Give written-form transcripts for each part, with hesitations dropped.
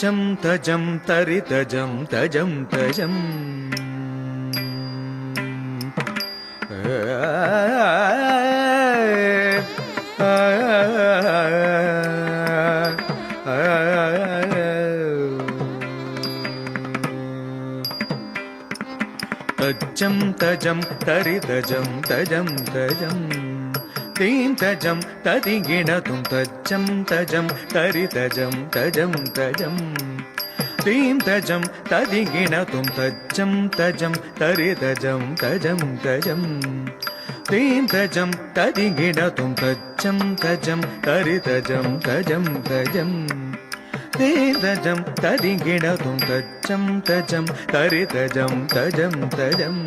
தஜம் தஜம் தரி தஜம் தஜம் தஜம் தஜம் தஜம் தரி தஜம் தஜம் தஜம் தீம் தஜம் ததிகிணதும் தஜம் தஜம் தரி தஜம் தஜம் தஜம் தீம் தஜம் ததிகிணதும் தஜம் தஜம் தரி தஜம் தஜம் தஜம் தீம் தஜம் ததிகிணதும் தஜம் தஜம் தரி தஜம் தஜம் தஜம் தீம் தஜம் ததிகிணதும் தஜம் தஜம் தரி தஜம் தஜம் தஜம்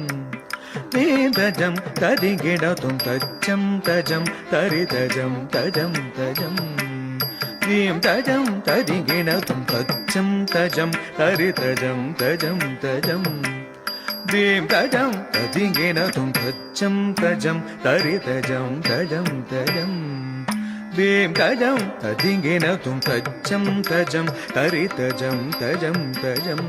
தீம் தஜம் ததிகிணதும் தஜம் தஜம் தரி தஜம் தஜம் தஜம் தீம் தஜம் ததிகிணதும் தஜம் தஜம் தரி தஜம் தஜம் தஜம் தீம் தஜம் ததிகிணதும் தஜம் தஜம் தரி தஜம் தஜம் தஜம் தீம் தஜம் ததிகிணதும் தஜம் தஜம் தரி தஜம் தஜம் தஜம்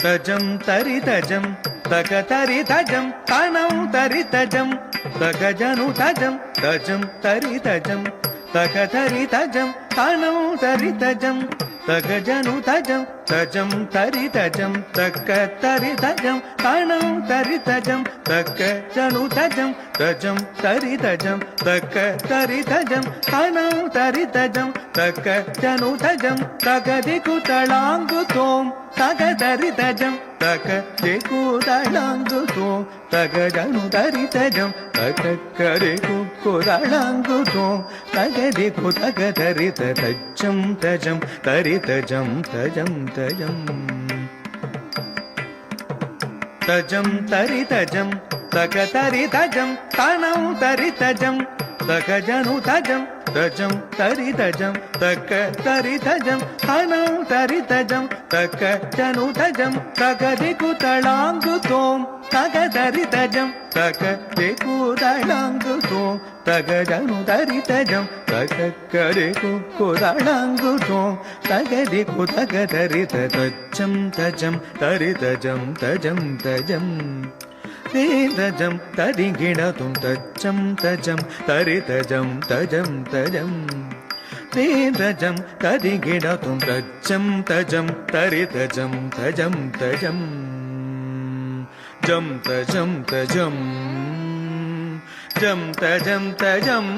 தஜம் தரி தஜம் தக தரி தஜம் தனம் தரி தஜம் தக ஜனு தஜம் தஜம் தரி தஜம் தக தரி தஜம் தனம் தரி தஜம் தக ஜனு தஜம் தஜம் தரி தஜம் தக்க தரி தஜம் தனம் தரி தஜம் தக்க ஜனு தஜம் தஜம் தரி தஜம் தக்க தரி தஜம் தனம் தரி தஜம் தக்க ஜனு தஜம் தகதி குதளாங்கு தோம் தக தரி தஜம் தக தேகுதளாங்கு தோம் தக ஜனு தரி தஜம் தக கரி குதளாங்கு தோம் தகதி குதக தரி தஜம் தஜம் தரி தஜம் தஜம் தஜம் தஜம் தரி தஜம் தக தரி தஜம் தனம் தரி தஜம் தக ஜனு தஜம் தஜம் தரி தஜம் தக்க தரி தஜம் தனம் தரி தஜம் தக்க ஜனு தஜம் தகதி குதளாங்கு தோம் தக தரி தஜம் தக தேகுதளாங்கு தோம் தக ஜனு தரி தஜம் தக கரி குதளாங்கு தோம் தகதி குதக தரி தஜம் தஜம் தரி தஜம் தஜம் தஜம் தஜம் ததிகிணதும் தஜம் தஜம் தரி தஜம் தஜம் தஜம் தஜம் ததிகிணதும் தஜம் தஜம் தரி தஜம் தஜம் தஜம் ஜம் தஜம் தஜம் ஜம் தஜம் தஜம்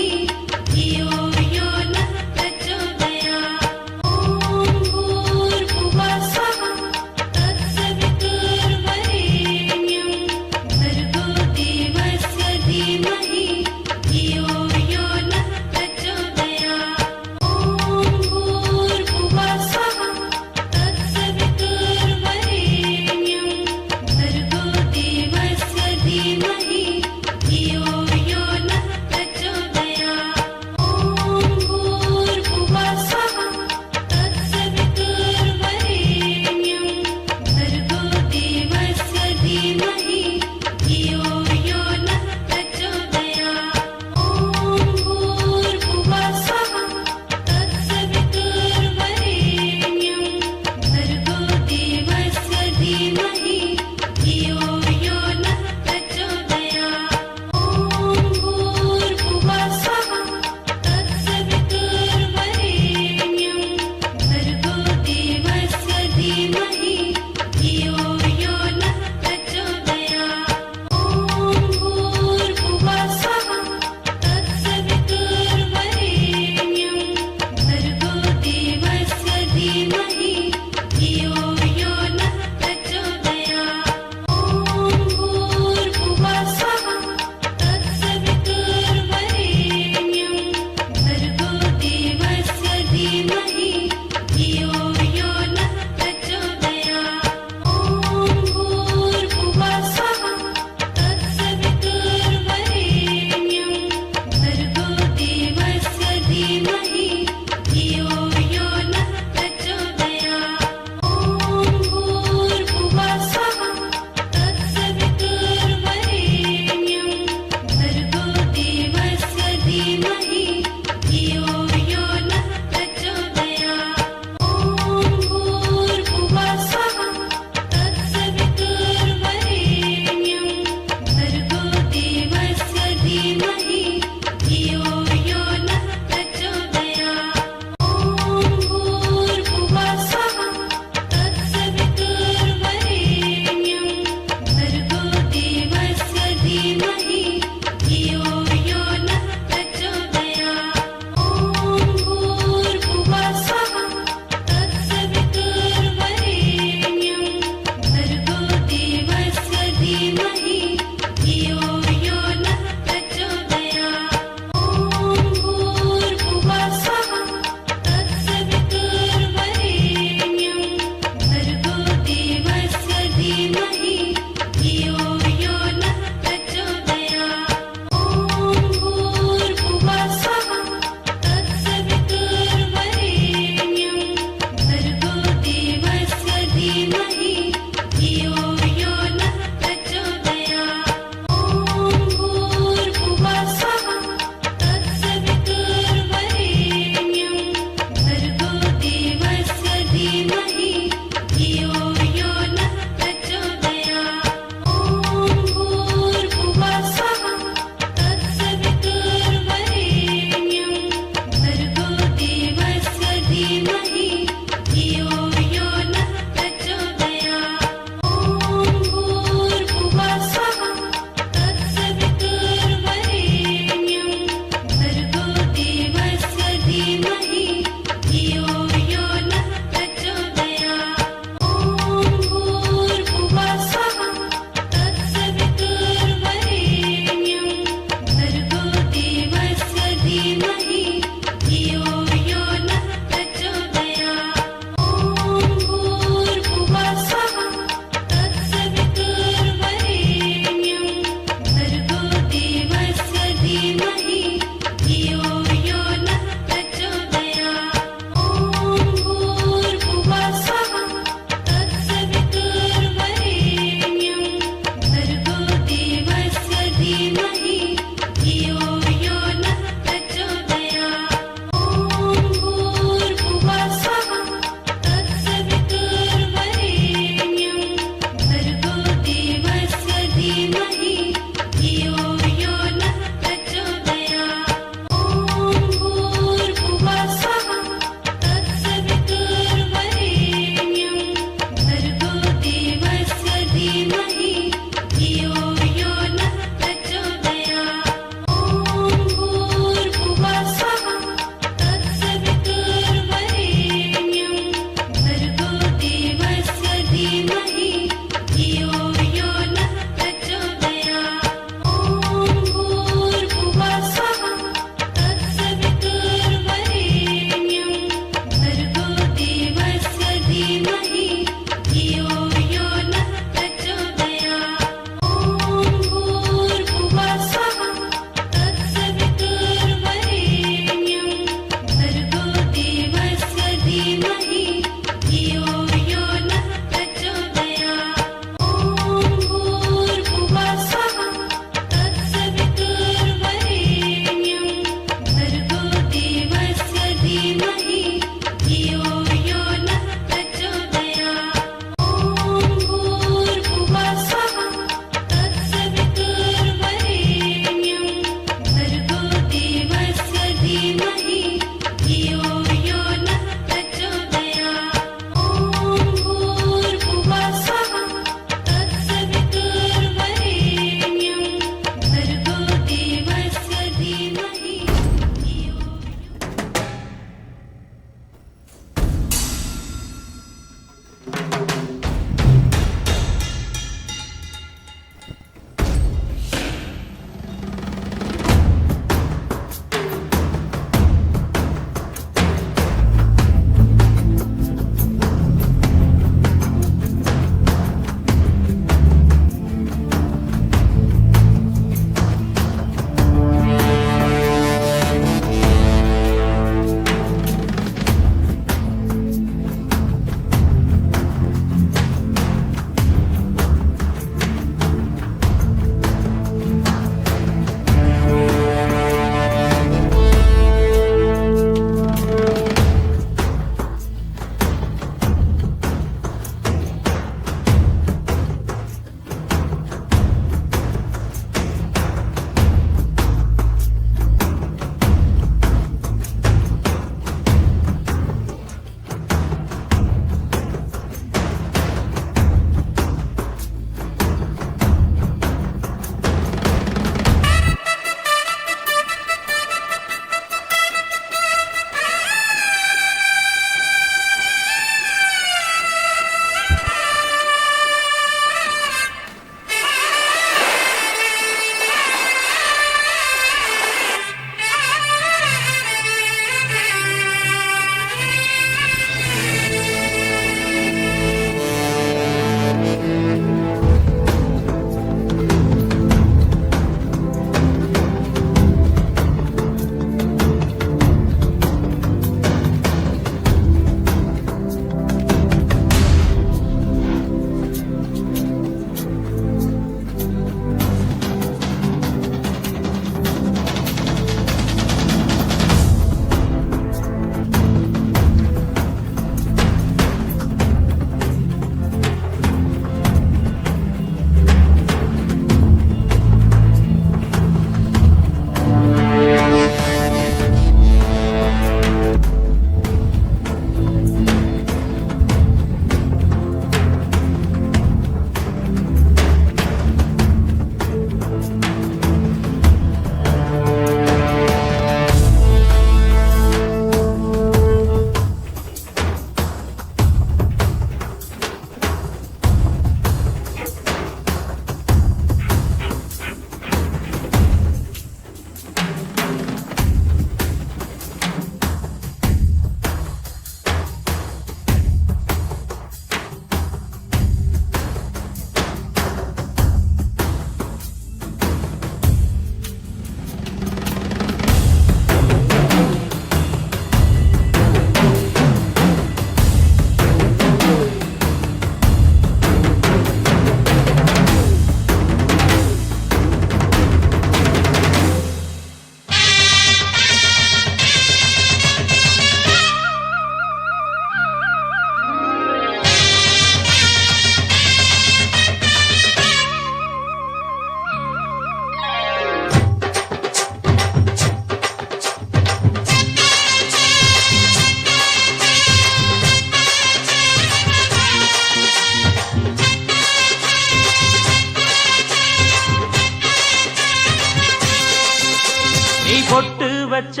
பொட்டு வச்ச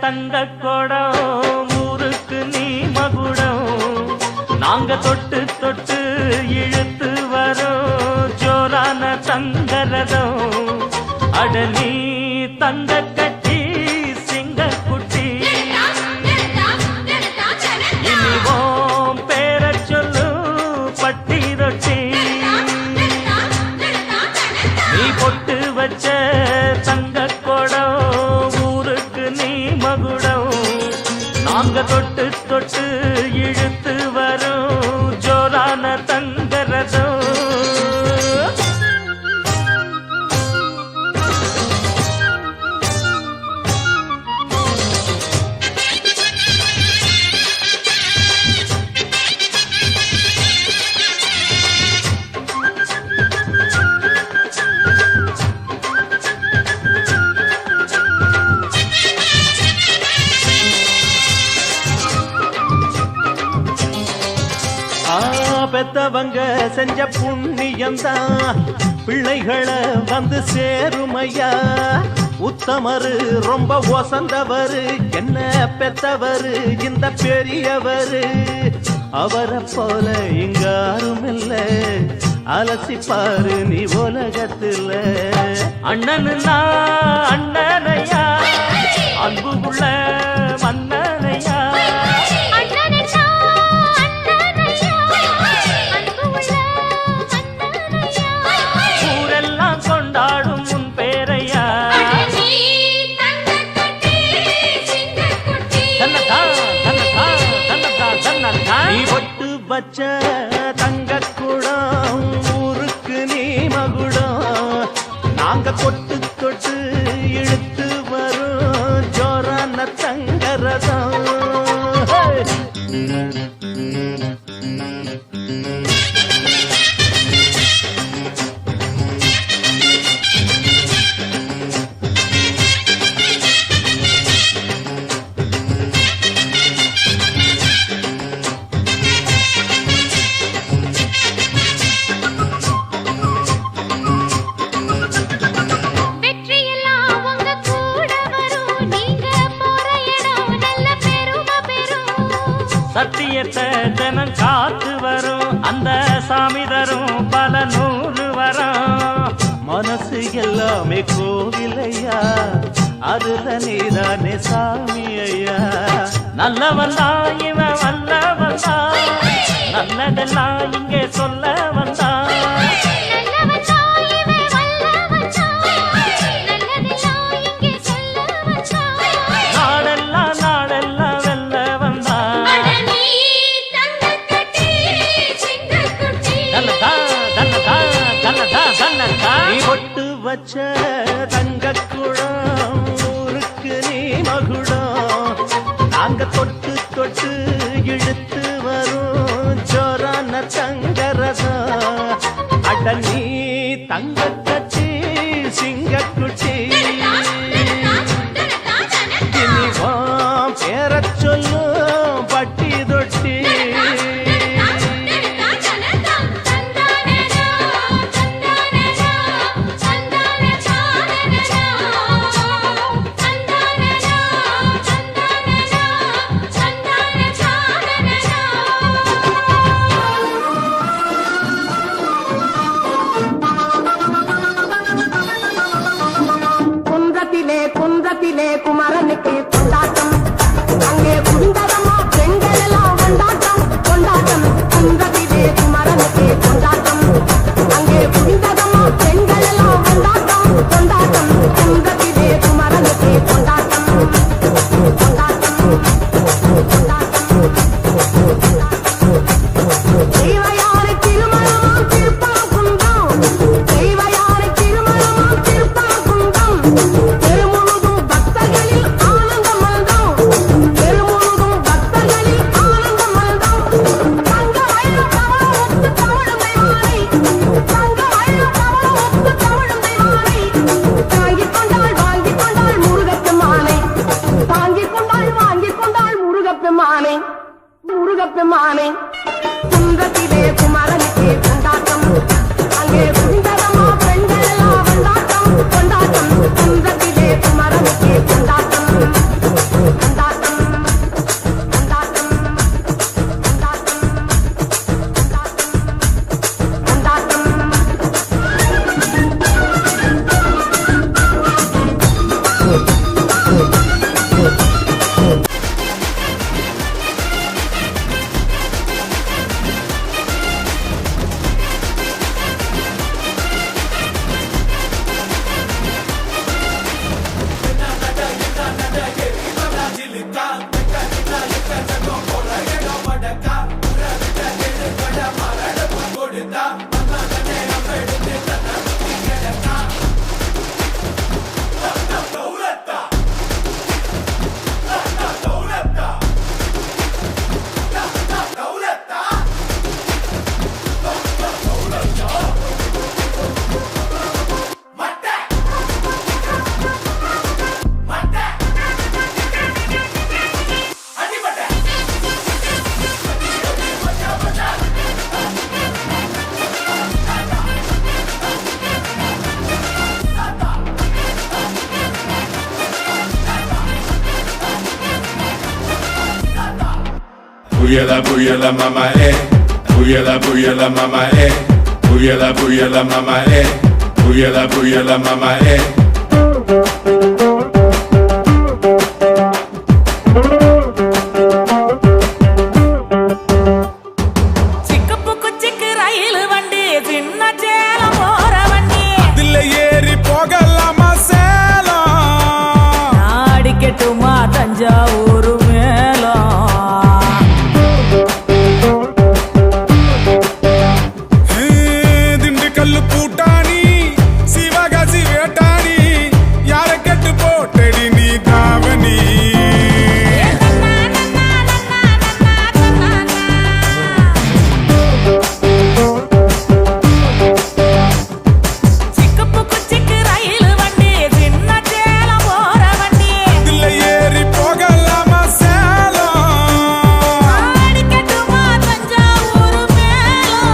தங்க கொடம் ஊருக்கு நீ மகுடம் நாங்க தொட்டு தொட்டு இழுத்து வரோம் ஜோரான தங்கரதம் அட நீ தங்க கட்டி சிங்க குட்டி இனிவோம் பேர சொல்லு பட்டி ரொட்டி நீ பொட்டு வச்ச தங்க கொடம் ஊருக்கு நீ மகுடம் நாங்க தொட்டு தொட்டு இழுத்து வரும் ஜோரான தங்கரதம் பெத்தவங்க செஞ்ச புண்ணியம்தான் பிள்ளைகளை வந்து சேருமையா உத்தமரு ரொம்ப ஒசந்தவரு என்ன பெத்தவரு இந்த பெரியவரு அவரை போல இங்காரும் இல்ல அலசிப்பாரு நீ உலகத்துல அண்ணனுன்னா அண்ணனையா அன்பு உள்ள மன்னனையா வச்ச தங்க குடம் ஊருக்கு நீ மகுடம் நாங்க கொட்டு தொட்டு இழுத்து வரும் ஜோரான தங்கரதம் சத்தியத்தை தினம் காத்து வரும் அந்த சாமி தரும் பல நூறு வரும் மனசு எல்லாமே கோவிலையா அதுல நீதானே சாமி ஐயா நல்லவன் தான் இவன் வல்லவன் தான் நல்லதெல்லாம் இங்கே சொல்ல வந்தான் வச்ச தங்க குடம் ஊருக்கு நீ மகுடம் நாங்க தொட்டு தொட்டு இழுத்து வரும் ஜோரான தங்கரதம் அட நீ தங்க கட்டி சிங்க குட்டி இனிவாம் பேர சொல்லும் பட்டி தொட்டி குன்றத்திலே குமரனுக்கு கொண்டாட்டம் அங்கே குந்தரமா பெண்கள் எல்லாம் கொண்டாட்டம் கொண்டாட்டம் குன்றத்திலே குமரனுக்கு கொண்டாட்டம் அங்கே குந்தரமா பெண்கள் எல்லாம் கொண்டாட்டம் கொண்டாட்டம் குன்றத்திலே குமரனுக்கு கொண்டாட்டம் கொண்டாட்டம் தெய்வயாரு திருமணமாம் திருப்பாங்குன்றம் தெய்வயாரு திருமணமாம் திருப்பாங்குன்றம் திருமுழுதும் பக்தர்களில் ஆனந்தமா Booyala booyala mama eh, booyala booyala mama eh, booyala booyala mama eh, booyala booyala mama eh. சிக்கப்புக்கு சிக்கு ரயில் வண்டி சின்ன சேலம் போற வண்டி இதுல ஏறி போகலாமா சேலம் நாடிக்கட்டுமா தஞ்சாவூர் மேலம் திண்டுக்கல்லு பூட்டாணி சிவகாசி வேட்டாணி யார கெட்டு போட்டடி நீ தாவணி சிக்கப்புக்கு சிக்கு ரயில் வண்டி சின்ன சேலம் போற வண்டி இதுல ஏறி போகலாமா சேலம் நாடிக்கட்டுமா தஞ்சாவூர் மேலம்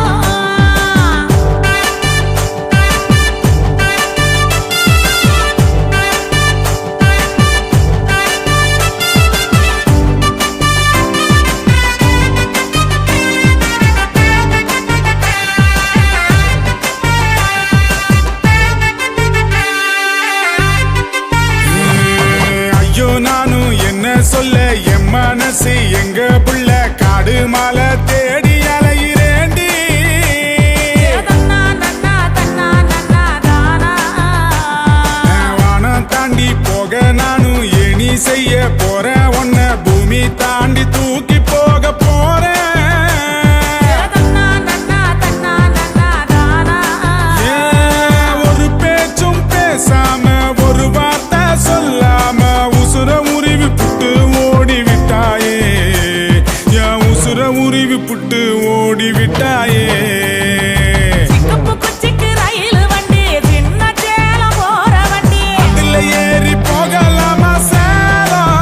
ஐயோ நானும் என்ன சொல்ல என் மனசு எங்க புள்ள காடு மாலை தேடி அலையிறேண்டி தன்னா நன்னா தன்னா நன்னா தானா வானம் தாண்டி போக நானும் ஏணி செய்ய போறேன் உன்னை பூமி தாண்டி தூக்கி போக போறேன் தன்னா நன்னா தன்னா நன்னா தானா ஒரு பேச்சும் பேசாம ஒரு வார்த்தை சொல்லாம உசுர உருவி புட்டு ஓடி விட்டாயே என் உசுர உருவி புட்டு ஓடி விட்டாயே சிக்கப்புக்கு சிக்கு ரயில் வண்டி சின்ன சேலம் போற வண்டி இதுல ஏறி போகலாமா சேலம்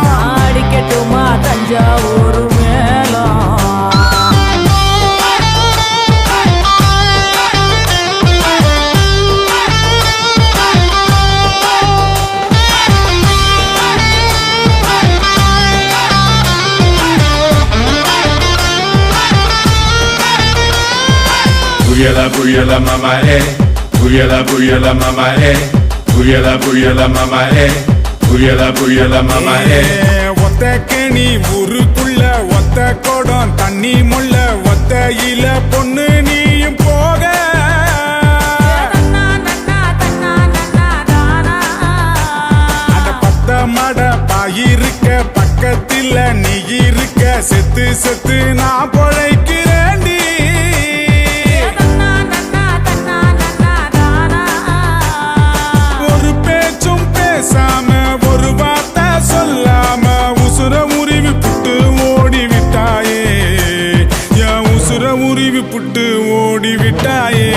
நாடிக்கட்டுமா தஞ்சாவூர் மேலம் Booyala booyala mama eh, booyala booyala mama eh, booyala booyala mama eh, booyala booyala mama eh. ஒத்த கேணி ஊருக்குள்ள ஒத்த குடம் தண்ணி முள்ள ஒத்தையில பொண்ணு நீயும் போக தன்னா நன்னா தன்னா நன்னா தானா அட பத்த மட பாயிருக்க பக்கத்துல நீ இருக்க செத்து செத்து நான் பொழைக்கிறேண்டி தன்னா நன்னா தன்னா நன்னா தானா ஒரு பேச்சும் பேசாம ஒரு வார்த்தை சொல்லாம உசுர உருவி புட்டு ஓடி விட்டாயே என் உசுர உருவி புட்டு ஓடி விட்டாயே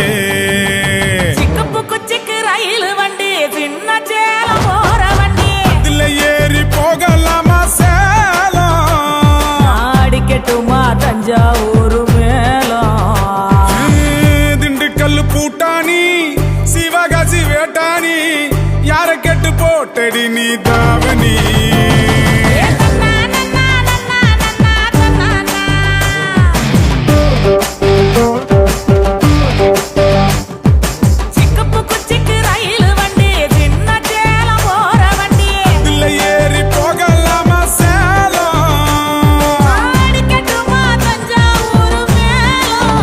சிக்கப்புக்கு சிக்கு ரயில் வண்டி சின்ன சேலம் போற வண்டி இதுல ஏறி போகலாமா சேலம் நாடிக்கட்டுமா தஞ்சாவூர் மேலம் திண்டுக்கல்லு பூட்டாணி சிவகாசி வேட்டாணி யார கெட்டு போட்டடி நீ தாவணி சிக்கப்புக்கு சிக்கு ரயில் வண்டி சின்ன சேலம் போற வண்டி இதுல ஏறி போகலாமா சேலம் நாடிக்கட்டுமா தஞ்சாவூர் மேலம்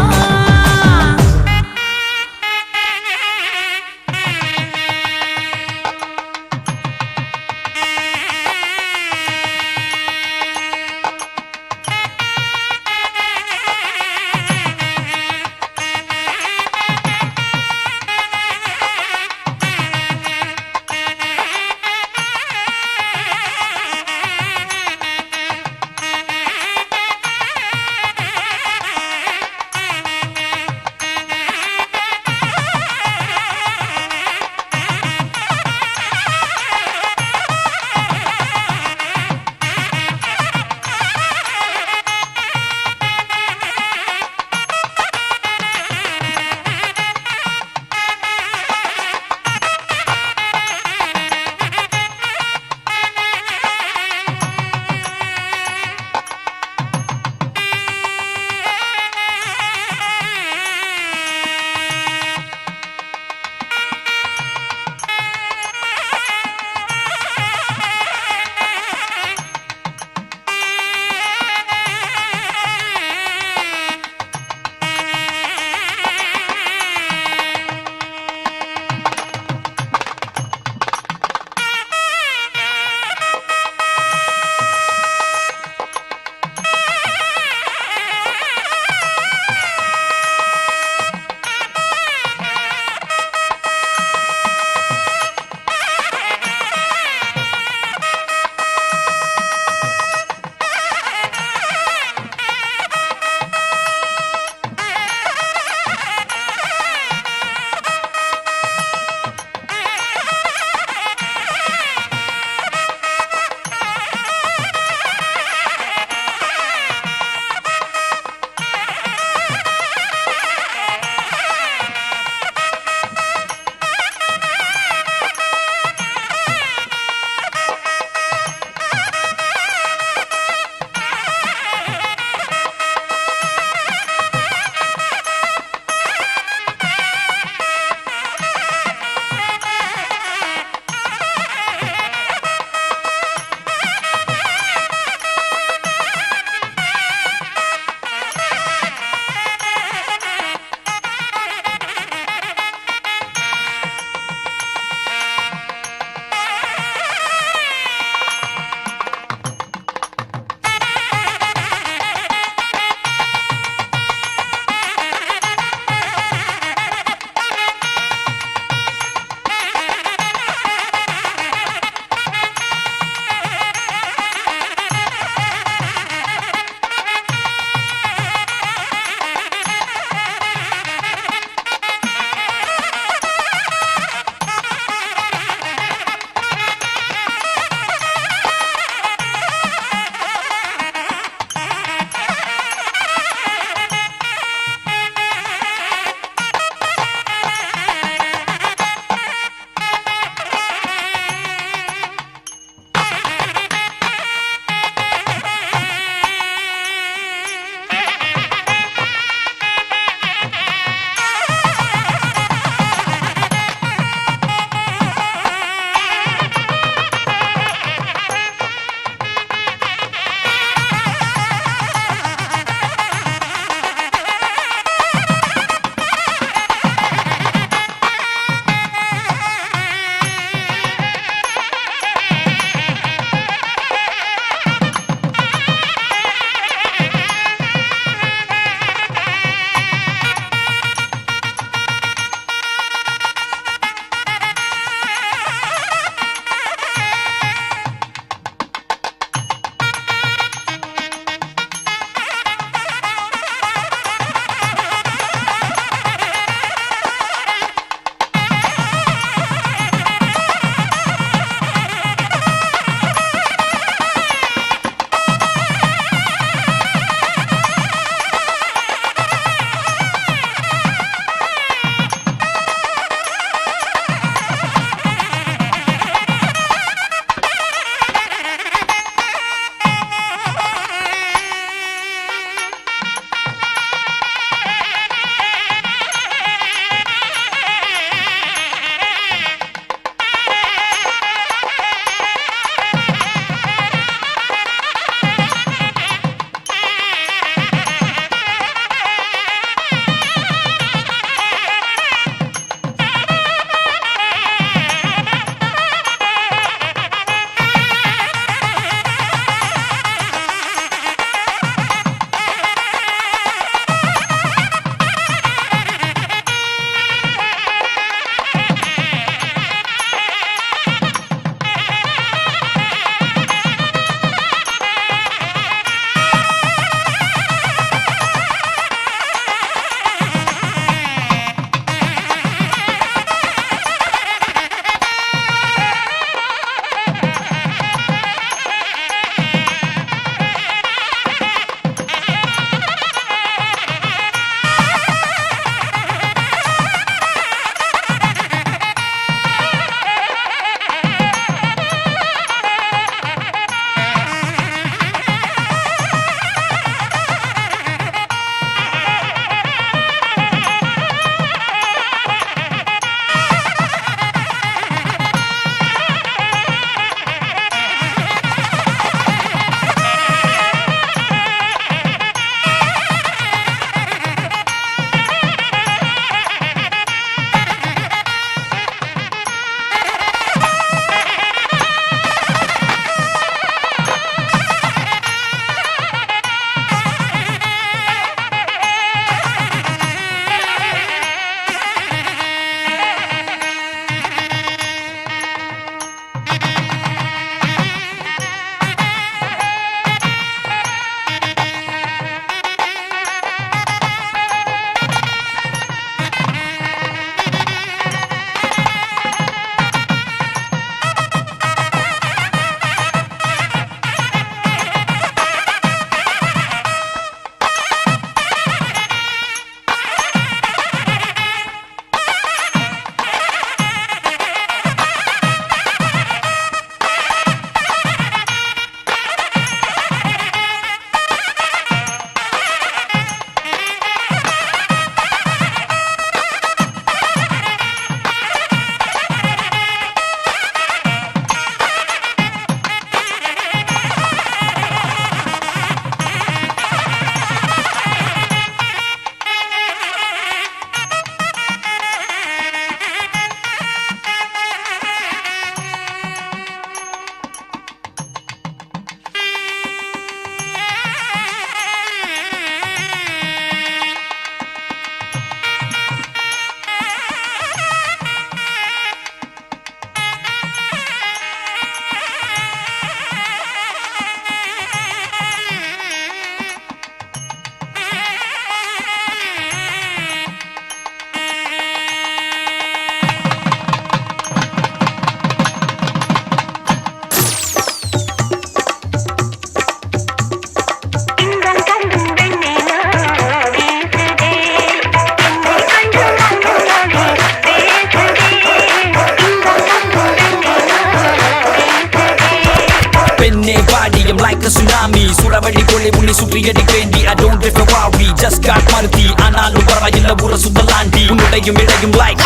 பெண்ணே பாடி I'm like a tsunami சுறவழி கொள்ளை உன்னை சுற்றியடி வேண்டி I don't ever worry just got மருதி ஆனாலும் பரவாயில்ல ஊர சுத்தலாண்டி உன்னுடையும் இடையும் like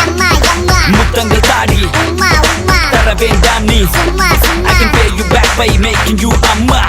முத்தங்கள் தாடி தர வேண்டாம் நீ I can pay you back by making you அம்மா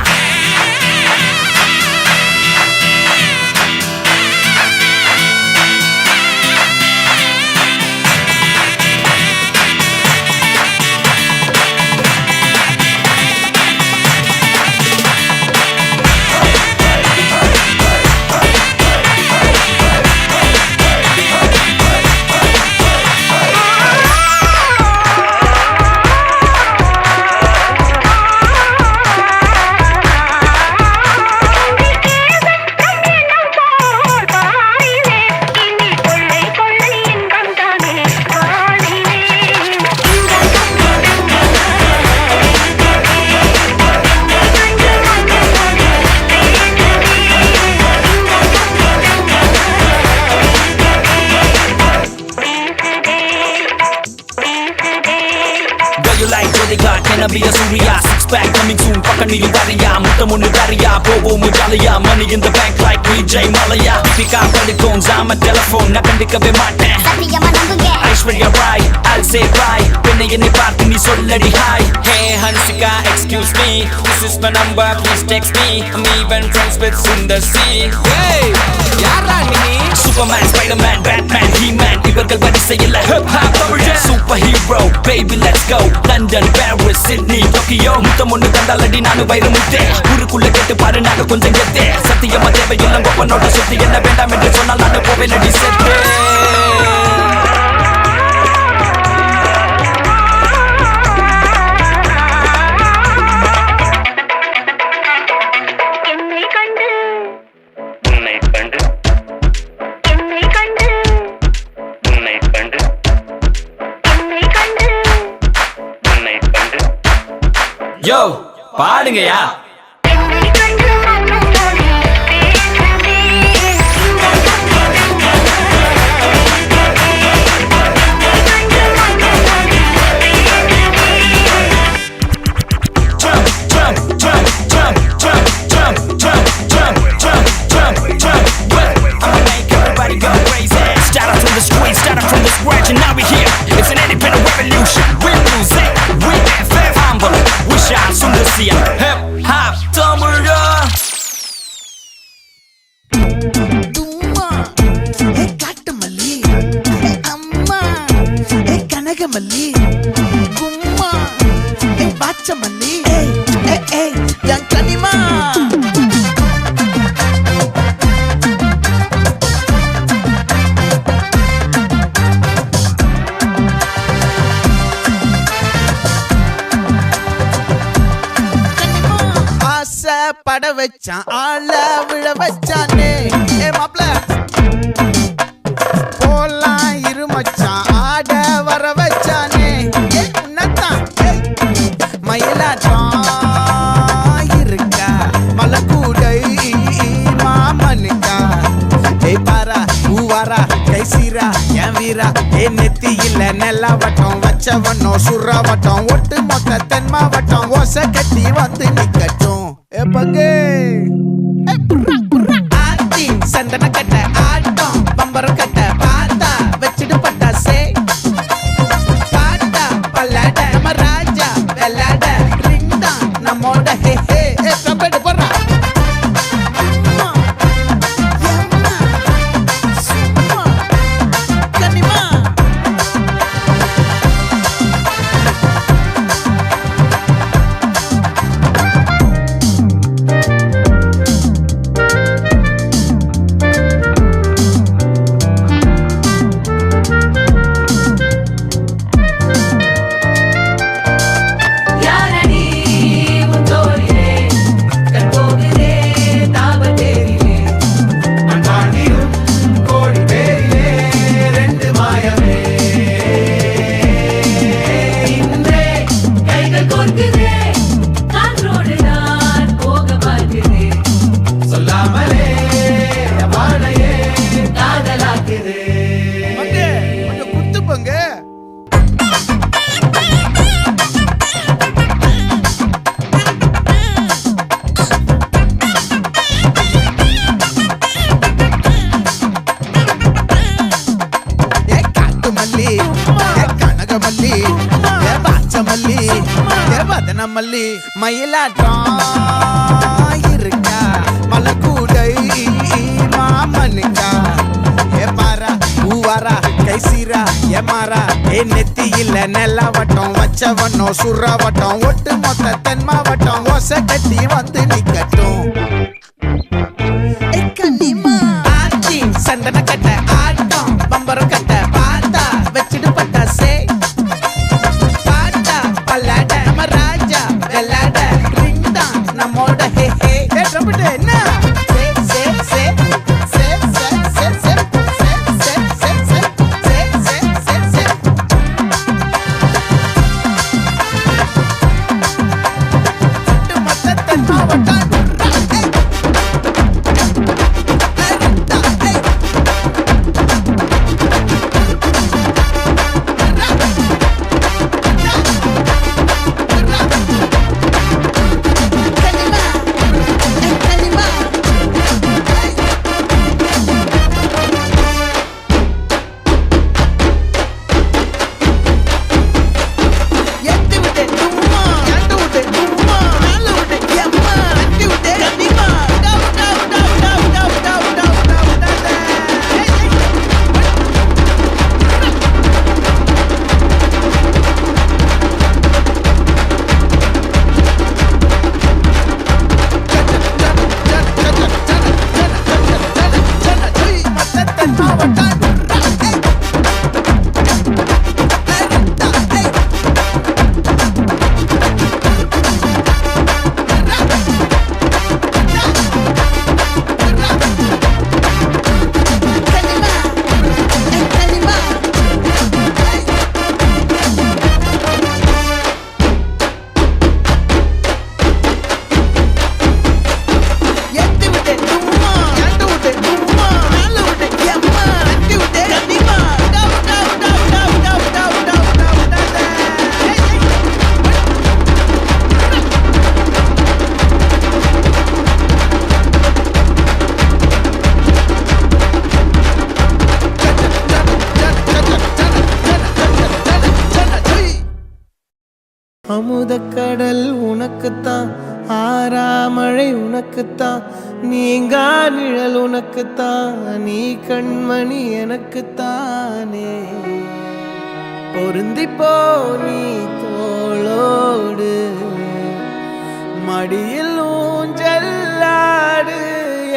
Can I be a Surya? Six pack coming soon, pakkaniyum variya Muttam onnu dariya, povomu jaliya Money in the bank like Vijay Malaya Deepika Padukone, I'm a telephone Na kandikave maaten sathiyama nambunga Aishwarya Rai, I'll say bye Penne ennai paarthu nee solladi hi Hey Hansika, excuse me This is my number, please text me I'm even friends with Sundar C Hey, yaara nee Superman, Spiderman, Batman, He-Man Ivargal varisayilla hip-hop தமிழன் Superhero, baby let's go London, Paris, Sydney, Tokyo முத்தம் ஒண்ணு தந்தாலடி நானு வைரமுத்தே ஊருக்குள்ள கேட்டு பாரு நாங்க கொஞ்சம் கெத்தே சத்தியமா தேவையில்லை கொப்பனோட சுத்தி என்ன வேண்டாம் என்று சொன்னால் நானு போவேனடி செத்தே யோ பாடுங்கயா மல்லி கும்மா பாச்ச மல்லி என் கனிமா ஆசை பட வச்சான் ஆள விழ வச்சானே ஏ மாப்ள போலாம் இருமச்சான் ஆட வர வச்சானே உன்னத்தான் மயிலாட்டம் இருக்கா மலக்கூடை மாமனுக்கா ஏய் பாரா பூவாரா கைசீரா என் வீரா ஏ நெத்தி இல்ல நெல்லாவட்டம் வச்சவனோ சுறாவட்டம் ஒட்டு மொத்த தென் மாவட்டம் ஓசை கட்டி வந்து நிக்கட்டும் ஏ பங்கே ஆத்தி சந்தன கட்ட ஆட்டம் பம்பரம் கட்ட பார்த்தா வச்சிடு பட்டாசே காட்டா பல்லாட நம்ம ராஜா வெள்ளாட ரிங் தான் நம்மோட ஹே ஹே கபடி போறா மதன மல்லி மயிலாட்டம் இருக்கா மலக்கூடை மாமனுக்கா ஏ பாரா பூவாரா கைசீரா ஏ மாறா ஏ நெத்தியில நெல்லாவட்டம் வச்சவனோ சுறாவட்டம் ஒட்டு மொத்த தென் மாவட்டம் ஓசை கட்டி வந்து நிக்கட்டும் ஆச்சி சந்தன கட்ட ஆட்டம் பம்பரம் கட்ட பார்த்தா வச்சிடு பட்டாசே பாட்டா பல்லாட நம்ம ராஜா வெள்ளாட ரிங் தான் நம்மோட ஹே ஹே ட்ரம்பட் என்ன அமுதக்கடல் உனக்குத்தான் ஆறாமழை உனக்குத்தான் நீங்கா நிழல் உனக்குத்தான் நீ கண்மணி எனக்குத்தானே பொருந்திப்போ நீ தோளோடு மடியில் ஊஞ்சல்லாடு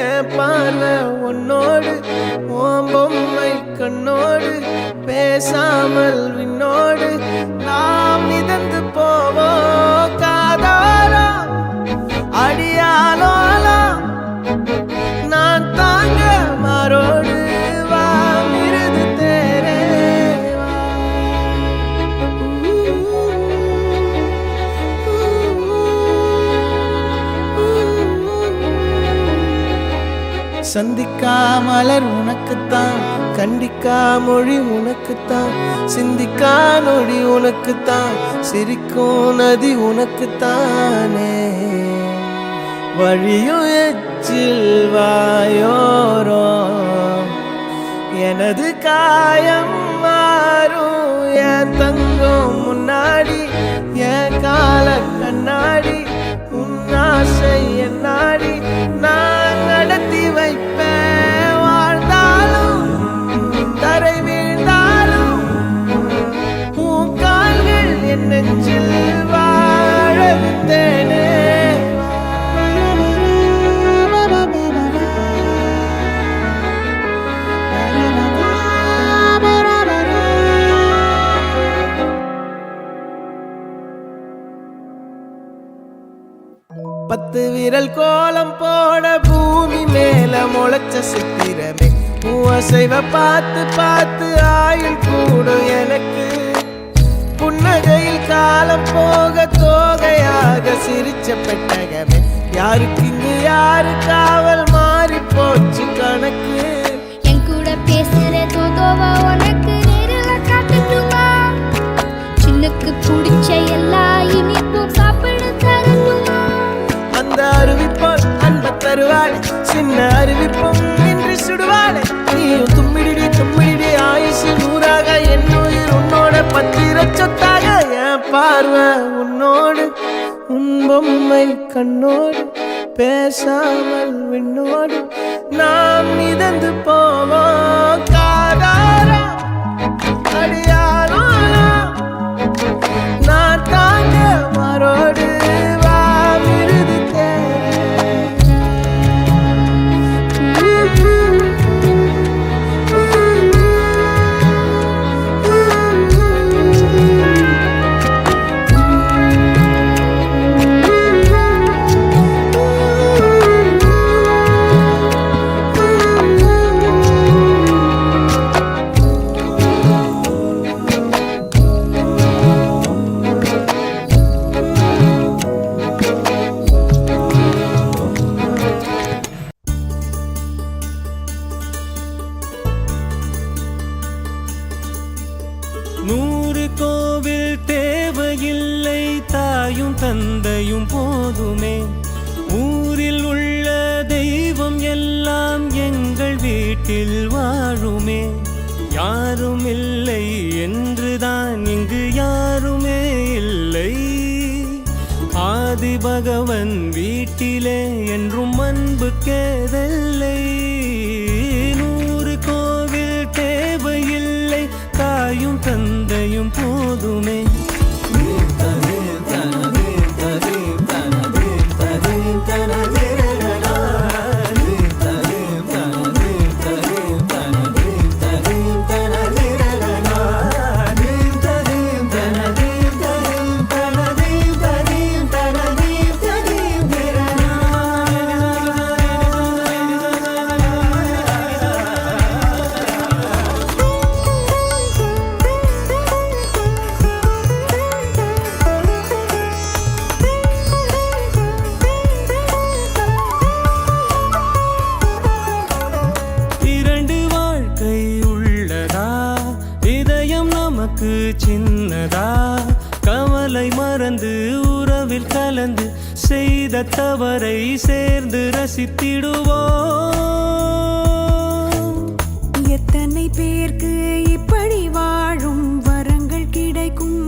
என் பார்வை உன்னோடு ஓம் பொம்மை கண்ணோடு பேசாமல் விண்ணோடு நாம் மிதந்து போவோம் காதாரா அடியாலோலா நான் தாங்க மாறோடு வா மிருது தேரே சந்திக்கா மலர் உனக்குத்தான் கண்டிக்கா மொழி உனக்குத்தான் சிந்திக்கா நொடி உனக்குத்தான் சிரிக்கும் நதி உனக்குத்தானே வழியும் எச்சில் வாயோரோ எனது காயம் மாறும் என் தங்கம் முன்னாடி என் கால கண்ணாடி உன்னாசை என்னாடி நான் நடத்தி வைப்பேன் வாழ்ந்தாலும் தரை வீழ்ந்தாலும் உன் கால்கள் என் நெஞ்சில் வாழ விட்டேனே பத்து விரல் கோலம் போட பூமி மேல முளைச்ச சித்திரமே அசைவ பார்த்து பார்த்து ஆயுள் கூடும் எனக்கு புன்னகையில் காலம் போக தோகையாக சிரிச்ச பெட்டகமே யாருக்கு இங்கு யாரு காவல் மாறி போச்சு கணக்கு என் கூட பேசுற தோதோவா உனக்கு நேரில் காட்டட்டுமா சின்னுக்கு பிடிச்ச எல்லா இனிப்பும் சாப்பிட தரட்டுமா அந்த அருவிப்போல் அன்ப தருவாள் சின்ன அருவிப்பும் என்று சுடுவாளே நீயும் தும்மிடி ஆயுசு நூறாக என் உயிர் உன்னோட பத்திர சொத்தாக என் பார்வை உன்னோடு உன் பொம்மை கண்ணோடு பேசாமல் விண்ணோடு நாம் மிதந்து போவோம் காதாரா அடியாரோ நான் தாங்க மரோடு வா விருது நூறு கோவில் தேவையில்லை தாயும் தந்தையும் போதுமே ஊரில் உள்ள தெய்வம் எல்லாம் எங்கள் வீட்டில் வாழுமே யாரும் இல்லை என்றுதான் இங்கு யாருமே இல்லை ஆதி பகவன் வீட்டிலே என்றும் அன்பு கேதல்லை நூறு கோவில் தேவையில்லை தாயும் தந்தையும் போதுமே சின்னதா கவலை மறந்து உறவில் கலந்து செய்த தவறை சேர்ந்து ரசித்திடுவோம் எத்தனை பேருக்கு இப்படி வாழும் வரங்கள் கிடைக்கும்